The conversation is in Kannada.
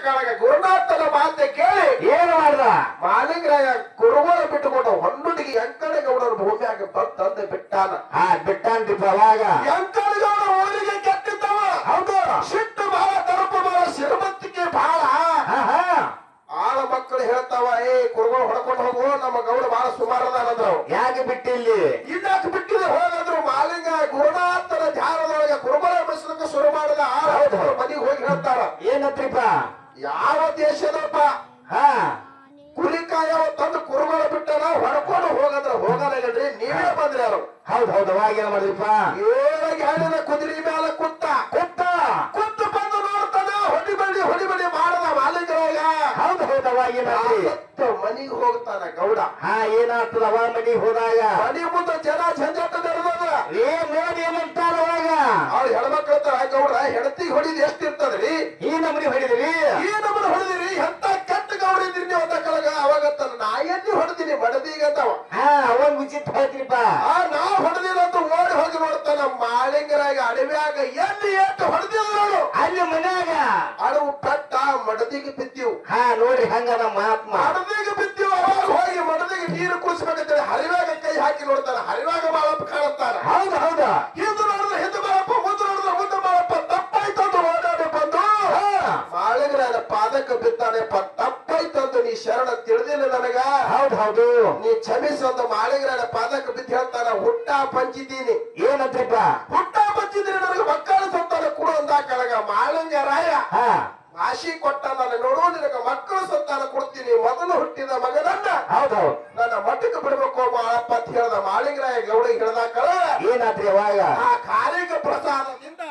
ಕಾಳಗ ಗುರುನಾಥನ ಮಾತೆ ಕೇಳಿ ಏನು ಮಾಡ್ದ ಮಾಲಿಂಗರಾಯ ಕುರುಗೋಳ ಬಿಟ್ಟುಕೊಂಡು ಹೊನ್ನುಡಿಗೆ ಎಂಕಣಗೌಡರ ಭೂಮಿಯಾಗ ತಂದೆ ಬಿಟ್ಟಾನ. ಬಿಟ್ಟಾನ್ರಿಪ್ಪ ಅವಾಗ ಎಂಕಣಗೌಡ ಊರಿಗೆ ಕೆಟ್ಟಿದ್ದವ. ಹೌದು ಸಿಟ್ಟು ಬಹಳ, ದರ್ಪ ಬಹಳ, ಶ್ರೀಮಂತಿಕೆ ಬಹಳ. ಆಳ ಮಕ್ಕಳು ಹೇಳ್ತಾವ, ಏ ಕುರುಗೋಳ ಹೊಡ್ಕೊಂಡು ಹೋಗು, ನಮ್ಮ ಗೌಡ ಬಹಳ ಸುಮಾರದಾನಂದ್ರು. ಯಾಕೆ ಬಿಟ್ಟಿಲ್ಲಿ ಇನ್ನಾಕೆ ಬಿಟ್ಟಿದೆ ಹೋಗಂದ್ರು. ಮಾಲಿಂಗ ಗುರುನಾಥನ ಧ್ಯಾನದೊಳಗೆ ಕುರುಗೋಳ ಮಿಸ್ಲಿಕ್ಕೆ ಶುರು ಮಾಡಿದ. ಮನೆಗೆ ಹೋಗಿ ಹೇಳ್ತಾರ, ಏನತ್ರಿಪ್ಪ ಯಾವ ದೇಶದಪ್ಪ ಕುರಿಕಾಯವ ತಂದು ಕುರುಗೋಳ ಬಿಟ್ಟನ, ಹೊಡ್ಕೊಂಡು ಹೋಗಂದ್ರ ಹೋಗಲ್ರಿ, ನೀವೇ ಬಂದ್ರಿ ಯಾರು. ಹೌದು ಅವಾಗ ಏನ್ ಮಾಡಿದ್ರಿಪ್ಪ ಏಳಗೆ ಹೇಳಿದ ಕುದುರೆ ಮೇಲೆ ಕುತ್ತ ಬಂದು ನೋಡ್ತಾನ. ಹೊಡಿಬಡಿ ಮಾಡದ ಮಾಲಿಂಗರಾಯ. ಹೌದು ಅವಾಗ ಏನಾದ್ರಿ ಮನಿಗೆ ಹೋಗ್ತಾನ ಗೌಡ. ಏನಾಗ್ತದ ಅವ ಮನಿಗೆ ಹೋದಾಗ ಮನಿ ಮುಂದೆ ಜನ झंझट ನಡೆದದ. ನೋಡಿ ಏನಂತಾರ ಅವಾಗ ಅವ್ರು ಹೆಣ್ಮಕ್ಳ ಗೌಡ ಹೆಣತಿಗೆ ಹೊಡಿದ್ ಎಷ್ಟ್ ಇರ್ತದ್ರಿ? ಈ ನಮನಿ ಹೊಡಿದ್ರಿ ಹೊಡಿದಿರಿ, ಎಂತ ಕೆಟ್ಟ ಗೌಡ ಇದ್ರಿ ನೀವು ಅಂತ ಕಳಗ. ಅವಾಗ ನಾ ಎಲ್ಲಿ ಹೊಡೆದಿನಿ ಬಡದಿಗಂತವ. ಅವಾಗ ವಿಚಿತ್ರ ಹೋಯ್ತ್ರಿಪ್ಪ. ನಾ ಹೊಡೆದಿಲ್ಲ ಅಂತ ಓಡಿ ಹೋಗಿ ನೋಡ್ತಾನ. ಮಾಲಿಂಗರಾಗ ಅಡವ್ಯಾಗ ಎಲ್ಲಿ ಎಷ್ಟು ಹೊಡೆದಿಲ್ಲ ನೋಡು. ಅಲ್ಲಿ ಮನ್ಯಾಗ ಅಡವು ಪಟ್ಟ ಮಡದಿಗೆ ಬಿದ್ದೀವು. ನೋಡ್ರಿ ಹಂಗ ನಮ್ಮ ಮಹಾತ್ಮ ಮಡದಿಗೆ ಬಿದ್ದೀವು. ಅವಾಗ ಹೋಗಿ ಮಡದಿಗೆ ನೀರು ಕುಡಿಸ್ಬೇಕಂತೇಳಿ ಹರಿವಾಗ ಕೈ ಹಾಕಿ ನೋಡ್ತಾನ. ಹರಿವಾಗ ಬಾಳಪ್ಪ ಕಾಣುತ್ತಾನ. ಹೌದು ಹಿಂದೆ ನೋಡಿದ್ರೆ ಹಿಂದೆ ಬಾಳಪ್ಪ, ಮುಂದೆ ನೋಡಿದ್ರೆ ಮುಂದೆ ಬಾಳಪ್ಪ. ತಪ್ಪಾಯ್ತಂದು ಓಡಾಡಿ ಬಂದು ಮಾಳಿಂಗರಾಯನ ಪಾದಕ್ಕೆ ಬಿದ್ದಾನೆಪ್ಪ. ತಪ್ಪಾಯ್ತಂದು ನೀ ಶರಣ ತಿಳಿದಿಲ್ಲ ನನಗ. ಹೌದು ನೀ ಕ್ಷಮಿಸಂದು ಮಾಳಿಂಗರಾಯನ ಪಾದಕ್ಕೆ ಬಿದ್ದು ಹೇಳ್ತಾನ, ಹುಟ್ಟ ಪಂಚಿದ್ದೀನಿ. ಏನಂತ್ರಿಪ್ಪ ಹುಟ್ಟ ಪಂಚಿದ್ದೀನಿ, ನನಗೆ ಮಕ್ಕಳ ಸಂತಾನ ಕೊಡು ಅಂದ ಕಳಗ. ಮಾಳಿಂಗರಾಯ ಆಶಿ ಕೊಟ್ಟ, ನಾನು ನೋಡು ನಿನಗೆ ಮಕ್ಕಳ ಸಂತಾನ ಕೊಡ್ತೀನಿ, ಮೊದಲು ಹುಟ್ಟಿದ ಮಗನನ್ನ ಹೌದು ನನ್ನ ಮಟ್ಟಕ್ಕೆ ಬಿಡ್ಬೇಕು ಮಾಳಪ್ಪ ಅಂತ ಹೇಳ್ದ. ಮಾಳಿಂಗರಾಯ ಗೌಡಿಗೆ ಹೇಳ್ದ ಕಳ ಏನಾದ್ರಿ ಅವಾಗ ಆ ಕಾರ್ಯಕ ಪ್ರಸಾದದಿಂದ